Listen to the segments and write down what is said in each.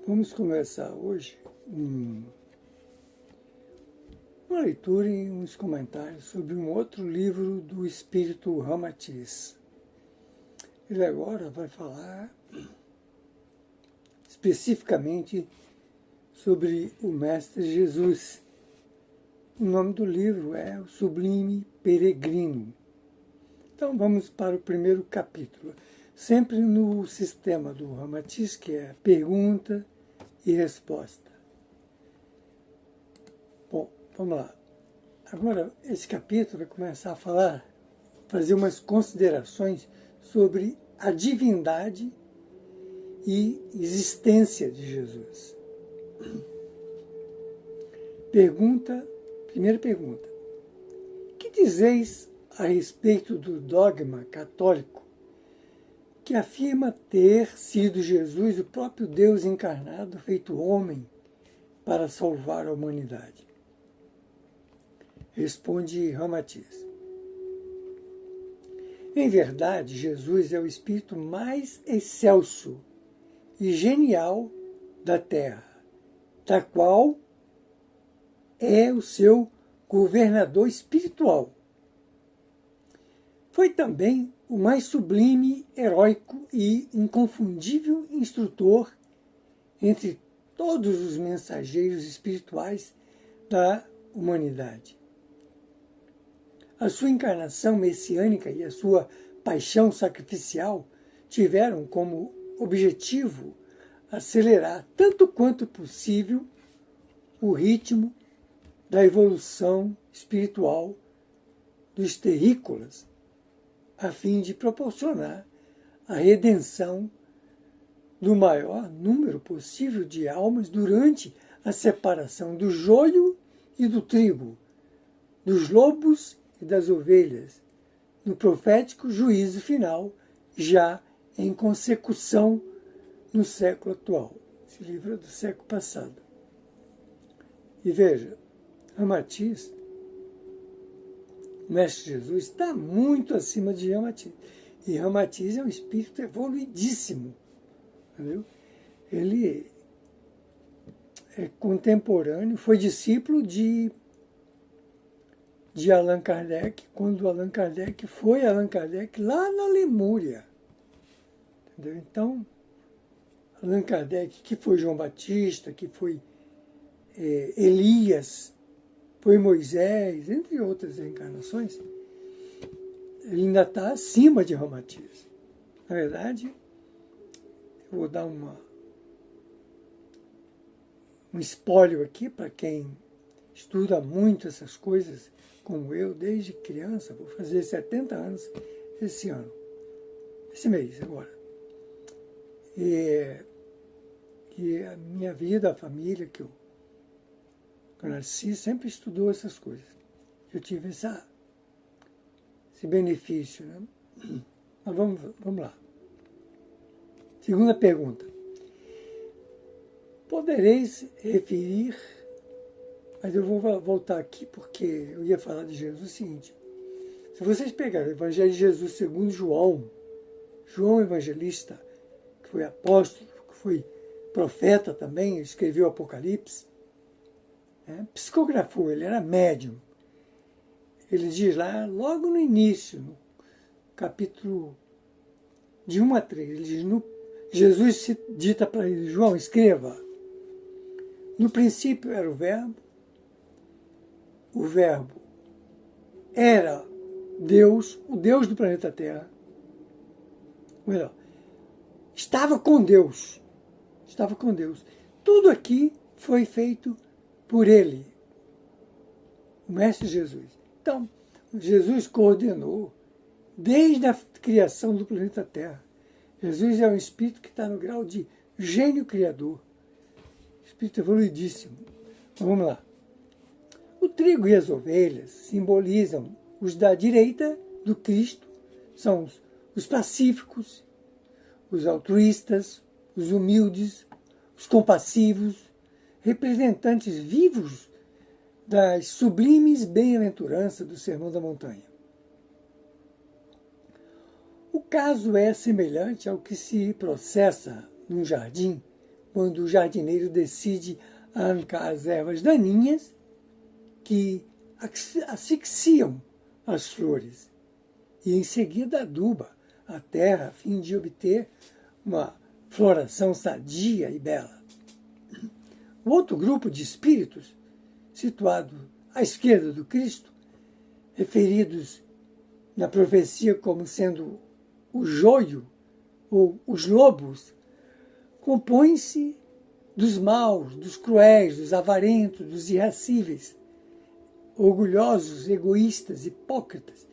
Vamos começar hoje uma leitura e uns comentários sobre um outro livro do Espírito Ramatiz. Ele agora vai falar especificamente sobre o Mestre Jesus. O nome do livro é O Sublime Peregrino. Então vamos para o primeiro capítulo, sempre no sistema do Ramatiz, que é pergunta e resposta. Bom, vamos lá. Agora, esse capítulo vai começar a fazer umas considerações sobre a divindade e existência de Jesus. Primeira pergunta. Que dizeis a respeito do dogma católico que afirma ter sido Jesus o próprio Deus encarnado, feito homem, para salvar a humanidade? Responde Ramatiz. Em verdade, Jesus é o espírito mais excelso e genial da Terra, da qual é o seu governador espiritual. Foi também o mais sublime, heróico e inconfundível instrutor entre todos os mensageiros espirituais da humanidade. A sua encarnação messiânica e a sua paixão sacrificial tiveram como objetivo acelerar tanto quanto possível o ritmo da evolução espiritual dos terrícolas, a fim de proporcionar a redenção do maior número possível de almas durante a separação do joio e do trigo, dos lobos e das ovelhas, no profético juízo final, já em consecução no século atual. Esse livro é do século passado. E veja, Ramatiz, o Mestre Jesus, está muito acima de Ramatiz. E Ramatiz é um espírito evoluidíssimo. Entendeu? Ele é contemporâneo, foi discípulo de Allan Kardec, quando Allan Kardec foi Allan Kardec lá na Lemúria. Entendeu? Então, Allan Kardec, que foi João Batista, que foi Elias, foi Moisés, entre outras reencarnações, ele ainda está acima de Ramatiz. Na verdade, eu vou dar um espólio aqui para quem estuda muito essas coisas, como eu, desde criança. Vou fazer 70 anos esse ano, esse mês agora. E a minha vida, a família que eu nasci, sempre estudou essas coisas. Eu tive esse benefício, né? Mas vamos lá. Segunda pergunta. Podereis referir, mas eu vou voltar aqui porque eu ia falar de Jesus o seguinte. Se vocês pegarem o Evangelho de Jesus segundo João Evangelista, que foi apóstolo, que foi profeta também, escreveu o Apocalipse, psicografou, ele era médium. Ele diz lá, logo no início, no capítulo de 1 a 3, ele diz, Jesus dita para ele, João, escreva, no princípio era o Verbo era Deus, o Deus do planeta Terra, melhor, estava com Deus, tudo aqui foi feito por ele, o Mestre Jesus. Então, Jesus coordenou desde a criação do planeta Terra. Jesus é um espírito que está no grau de gênio criador, espírito evoluidíssimo. Então, vamos lá. O trigo e as ovelhas simbolizam os da direita do Cristo, são os pacíficos, os altruístas, os humildes, os compassivos, representantes vivos das sublimes bem-aventuranças do Sermão da Montanha. O caso é semelhante ao que se processa num jardim quando o jardineiro decide arrancar as ervas daninhas que asfixiam as flores e em seguida aduba a terra a fim de obter uma floração sadia e bela. O outro grupo de espíritos, situado à esquerda do Cristo, referidos na profecia como sendo o joio ou os lobos, compõe-se dos maus, dos cruéis, dos avarentos, dos irascíveis, orgulhosos, egoístas, hipócritas,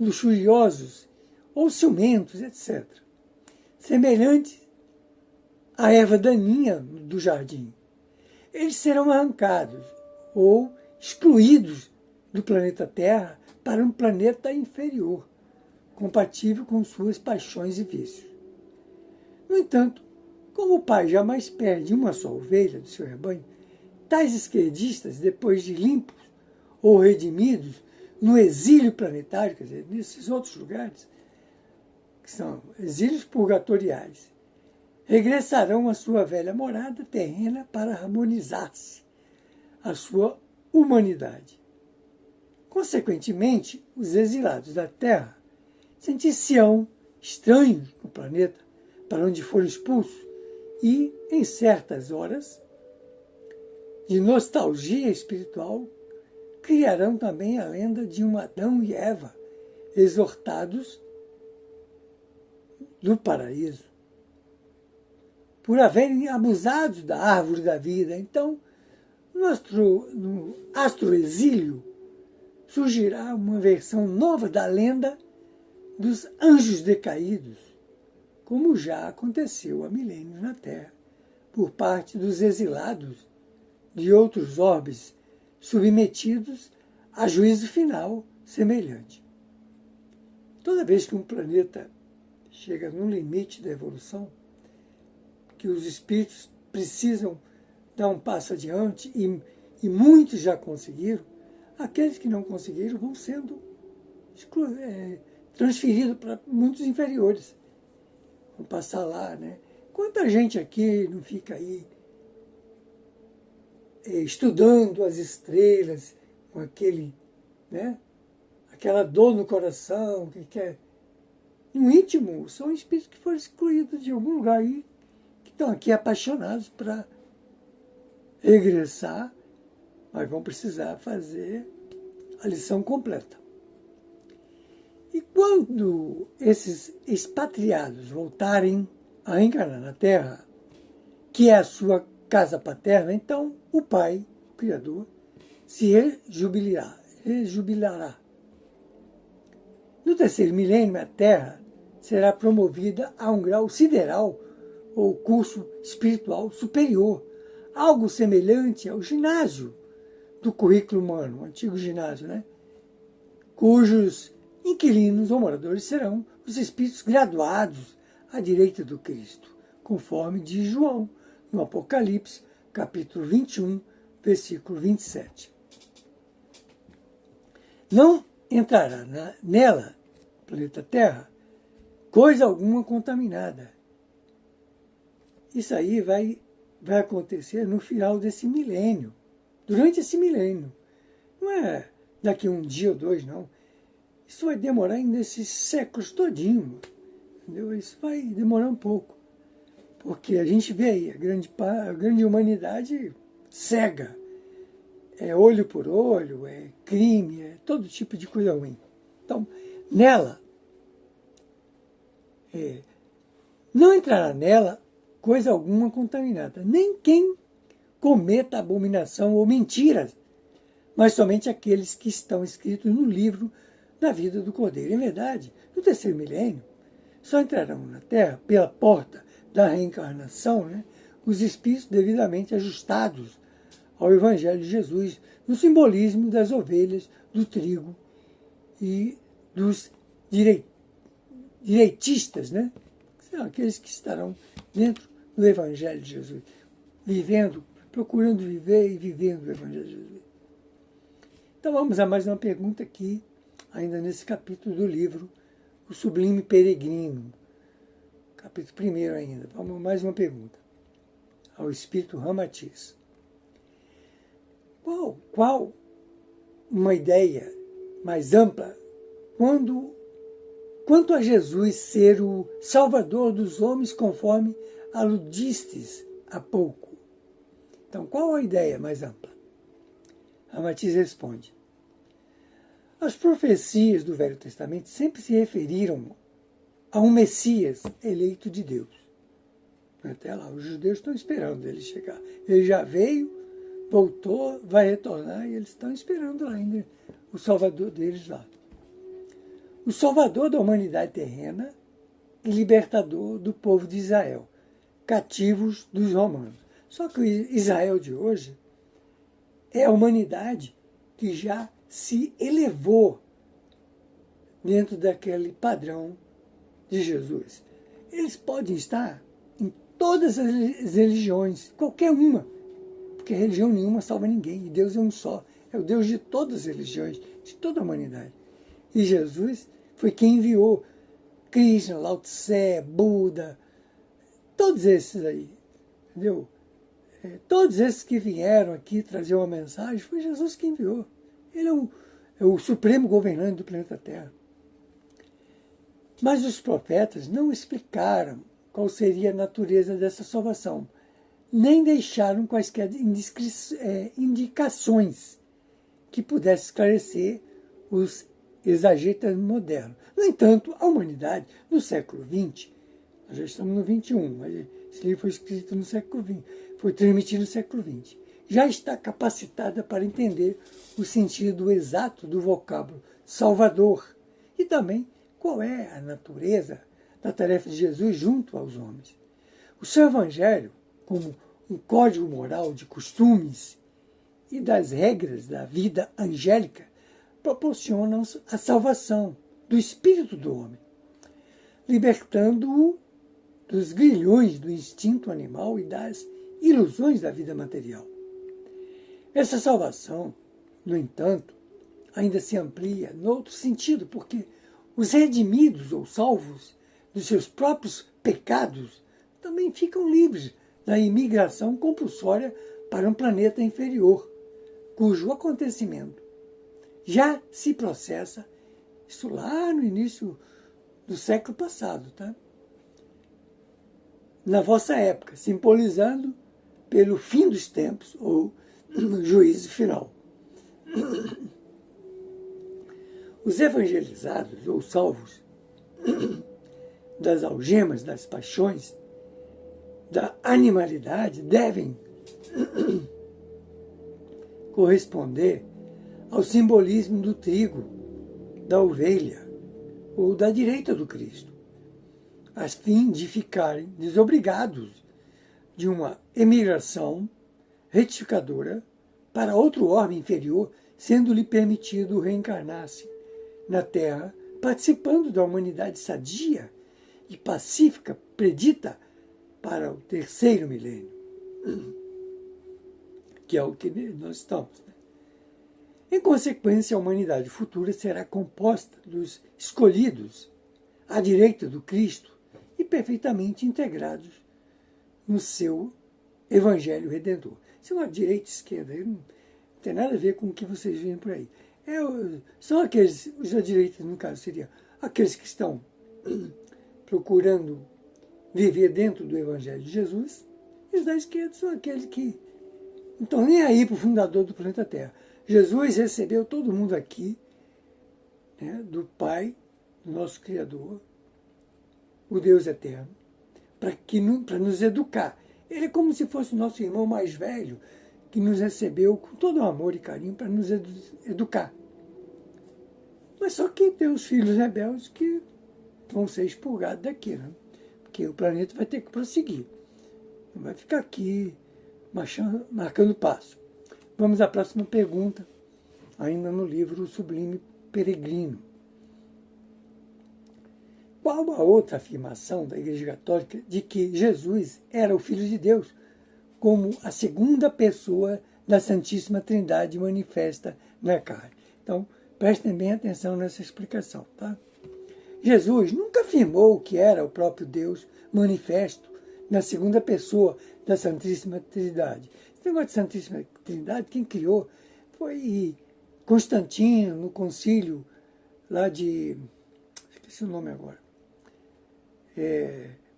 luxuriosos ou ciumentos, etc. Semelhantes à erva daninha do jardim. Eles serão arrancados ou excluídos do planeta Terra para um planeta inferior, compatível com suas paixões e vícios. No entanto, como o Pai jamais perde uma só ovelha do seu rebanho, tais esquerdistas, depois de limpos ou redimidos no exílio planetário, quer dizer, nesses outros lugares, que são exílios purgatoriais, regressarão à sua velha morada terrena para harmonizar-se à sua humanidade. Consequentemente, os exilados da Terra sentir-se-ão estranhos no planeta para onde foram expulsos e, em certas horas de nostalgia espiritual, criarão também a lenda de um Adão e Eva exortados do paraíso por haverem abusado da árvore da vida. Então, no astroexílio surgirá uma versão nova da lenda dos anjos decaídos, como já aconteceu há milênios na Terra, por parte dos exilados de outros orbes submetidos a juízo final semelhante. Toda vez que um planeta chega no limite da evolução, que os espíritos precisam dar um passo adiante, e muitos já conseguiram, aqueles que não conseguiram vão sendo transferidos para mundos inferiores. Vão passar lá, né? Quanta gente aqui não fica aí estudando as estrelas com aquela dor no coração, que quer. No íntimo, são espíritos que foram excluídos de algum lugar aí, que estão aqui apaixonados para regressar, mas vão precisar fazer a lição completa. E quando esses expatriados voltarem a reencarnar na Terra, que é a sua casa paterna, então o Pai, o Criador, se rejubilará. No terceiro milênio, a Terra será promovida a um grau sideral ou curso espiritual superior, algo semelhante ao ginásio do currículo humano, o antigo ginásio, né? Cujos inquilinos ou moradores serão os espíritos graduados à direita do Cristo, conforme diz João, no Apocalipse, capítulo 21, versículo 27. Não entrará nela, planeta Terra, coisa alguma contaminada. Isso aí vai acontecer no final desse milênio, durante esse milênio. Não é daqui um dia ou dois, não. Isso vai demorar ainda esses séculos todinho, entendeu? Isso vai demorar um pouco. Porque a gente vê aí, a grande humanidade cega. É olho por olho, é crime, é todo tipo de coisa ruim. Então, nela, não entrará nela coisa alguma contaminada, nem quem cometa abominação ou mentiras, mas somente aqueles que estão escritos no livro da vida do Cordeiro. Em verdade, no terceiro milênio, só entrarão na Terra pela porta da reencarnação, né, os espíritos devidamente ajustados ao Evangelho de Jesus, no simbolismo das ovelhas, do trigo e dos direitistas, né? São aqueles que estarão dentro do Evangelho de Jesus, vivendo, procurando viver e vivendo o Evangelho de Jesus. Então vamos a mais uma pergunta aqui, ainda nesse capítulo do livro, O Sublime Peregrino, capítulo 1 ainda. Vamos a mais uma pergunta. ao espírito Ramatiz. Qual uma ideia mais ampla quanto a Jesus ser o Salvador dos homens, conforme aludistes há pouco? Então, qual a ideia mais ampla? Ramatiz responde: as profecias do Velho Testamento sempre se referiram a um Messias eleito de Deus. Até lá, os judeus estão esperando ele chegar. Ele já veio, voltou, vai retornar, e eles estão esperando lá ainda o Salvador deles lá. O Salvador da humanidade terrena e libertador do povo de Israel, cativos dos romanos. Só que o Israel de hoje é a humanidade que já se elevou dentro daquele padrão de Jesus. Eles podem estar em todas as religiões, qualquer uma, porque religião nenhuma salva ninguém, e Deus é um só, é o Deus de todas as religiões, de toda a humanidade. E Jesus foi quem enviou Krishna, Lao Tse, Buda, todos esses aí, entendeu? Todos esses que vieram aqui trazer uma mensagem, foi Jesus que enviou. Ele é o supremo governante do planeta Terra. Mas os profetas não explicaram qual seria a natureza dessa salvação, nem deixaram quaisquer indicações que pudessem esclarecer os exageros modernos. No entanto, a humanidade, no século XX, nós já estamos no XXI, mas esse livro foi escrito no século XX, foi transmitido no século XX, já está capacitada para entender o sentido exato do vocábulo Salvador e também qual é a natureza da tarefa de Jesus junto aos homens. O seu Evangelho, como um código moral de costumes e das regras da vida angélica, proporcionam a salvação do espírito do homem, libertando-o dos grilhões do instinto animal e das ilusões da vida material. Essa salvação, no entanto, ainda se amplia no outro sentido, porque os redimidos ou salvos dos seus próprios pecados também ficam livres da imigração compulsória para um planeta inferior, cujo acontecimento já se processa, isso lá no início do século passado, tá? Na vossa época, simbolizando pelo fim dos tempos ou juízo final. Os evangelizados ou salvos das algemas, das paixões, da animalidade devem corresponder ao simbolismo do trigo, da ovelha ou da direita do Cristo, a fim de ficarem desobrigados de uma emigração retificadora para outro orbe inferior, sendo-lhe permitido reencarnar-se na Terra, participando da humanidade sadia e pacífica predita para o terceiro milênio, que é o que nós estamos. Né? Em consequência, a humanidade futura será composta dos escolhidos à direita do Cristo e perfeitamente integrados no seu Evangelho Redentor. Isso é uma direita e esquerda, não tem nada a ver com o que vocês veem por aí. São aqueles, os da direita, no caso, seriam aqueles que estão procurando viver dentro do Evangelho de Jesus, e os da esquerda são aqueles que não estão nem aí para o fundador do planeta Terra. Jesus recebeu todo mundo aqui, né, do Pai, do nosso Criador, o Deus eterno, para nos educar. Ele é como se fosse o nosso irmão mais velho, que nos recebeu com todo o amor e carinho para nos educar. Mas só que tem os filhos rebeldes que vão ser expurgados daqui, né? Porque o planeta vai ter que prosseguir. Não vai ficar aqui marcando passo. Vamos à próxima pergunta, ainda no livro O Sublime Peregrino. Qual a outra afirmação da Igreja Católica de que Jesus era o Filho de Deus, como a segunda pessoa da Santíssima Trindade manifesta na carne? Então, prestem bem atenção nessa explicação. Tá? Jesus nunca afirmou que era o próprio Deus manifesto na segunda pessoa da Santíssima Trindade. Esse negócio de Santíssima Trindade, quem criou foi Constantino, no concílio lá de... esqueci o nome agora.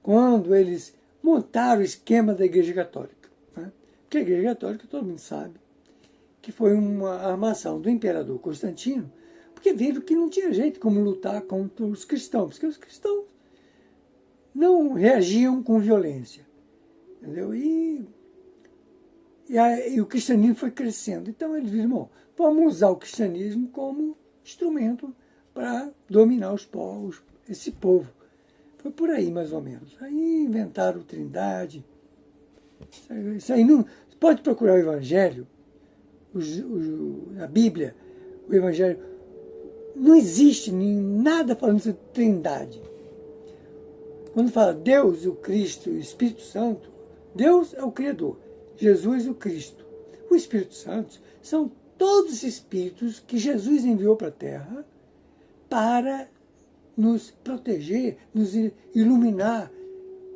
Quando eles montaram o esquema da Igreja Católica. Né? Porque a Igreja Católica, todo mundo sabe, que foi uma armação do imperador Constantino, porque viram que não tinha jeito como lutar contra os cristãos, porque os cristãos não reagiam com violência. Entendeu? E o cristianismo foi crescendo. Então eles viram, bom, vamos usar o cristianismo como instrumento para dominar os povos, esse povo. Foi por aí, mais ou menos. Aí inventaram Trindade. Isso aí não... Pode procurar o Evangelho, a Bíblia, o Evangelho. Não existe nada falando sobre Trindade. Quando fala Deus, o Cristo e o Espírito Santo, Deus é o Criador, Jesus é o Cristo. O Espírito Santo são todos os espíritos que Jesus enviou para a Terra para nos proteger, nos iluminar,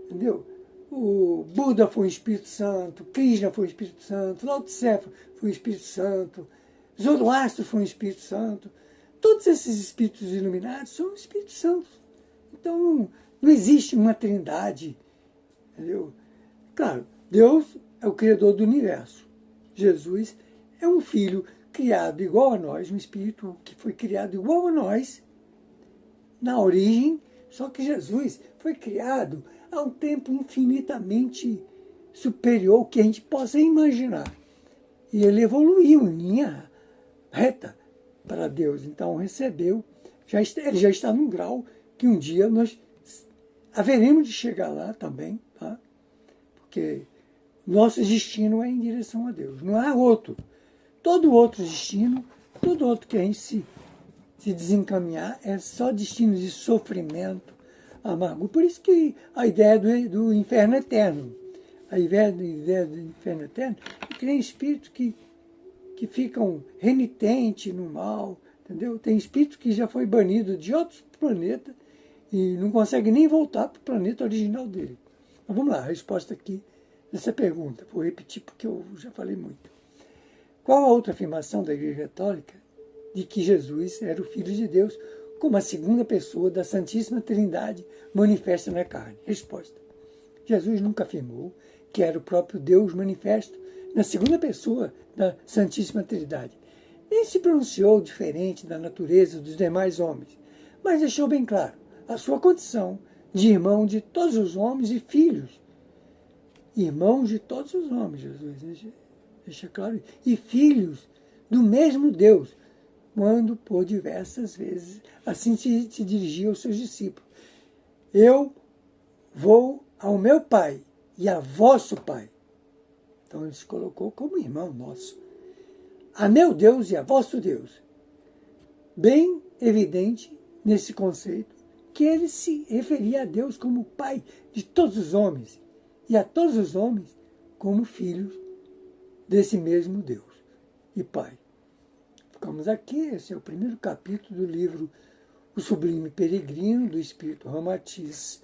entendeu? O Buda foi o Espírito Santo, Krishna foi o Espírito Santo, Lao Tse foi o Espírito Santo, Zoroastro foi o Espírito Santo. Todos esses espíritos iluminados são Espíritos Santos. Então não existe uma trindade, entendeu? Claro, Deus é o Criador do universo. Jesus é um filho criado igual a nós, um espírito que foi criado igual a nós, na origem, só que Jesus foi criado a um tempo infinitamente superior ao que a gente possa imaginar. E ele evoluiu em linha reta para Deus. Então recebeu, ele já está num grau que um dia nós haveremos de chegar lá também, tá? Porque nosso destino é em direção a Deus, não há outro. Todo outro destino, todo outro que a gente se desencaminhar é só destino de sofrimento, amargo. Por isso que a ideia do inferno eterno, a ideia do inferno eterno é que tem espíritos que ficam renitentes no mal, entendeu? Tem espírito que já foi banido de outros planetas e não consegue nem voltar para o planeta original dele. Mas vamos lá, a resposta aqui dessa pergunta. Vou repetir porque eu já falei muito. Qual a outra afirmação da Igreja Católica de que Jesus era o Filho de Deus como a segunda pessoa da Santíssima Trindade manifesta na carne? Resposta. Jesus nunca afirmou que era o próprio Deus manifesto na segunda pessoa da Santíssima Trindade. Nem se pronunciou diferente da natureza dos demais homens, mas deixou bem claro a sua condição de irmão de todos os homens e filhos. Irmãos de todos os homens, Jesus deixa claro, e filhos do mesmo Deus, quando por diversas vezes assim se dirigia aos seus discípulos. Eu vou ao meu Pai e a vosso Pai. Então ele se colocou como irmão nosso. A meu Deus e a vosso Deus. Bem evidente nesse conceito que ele se referia a Deus como Pai de todos os homens e a todos os homens como filhos desse mesmo Deus e Pai. Ficamos aqui, esse é o primeiro capítulo do livro O Sublime Peregrino, do Espírito Ramatiz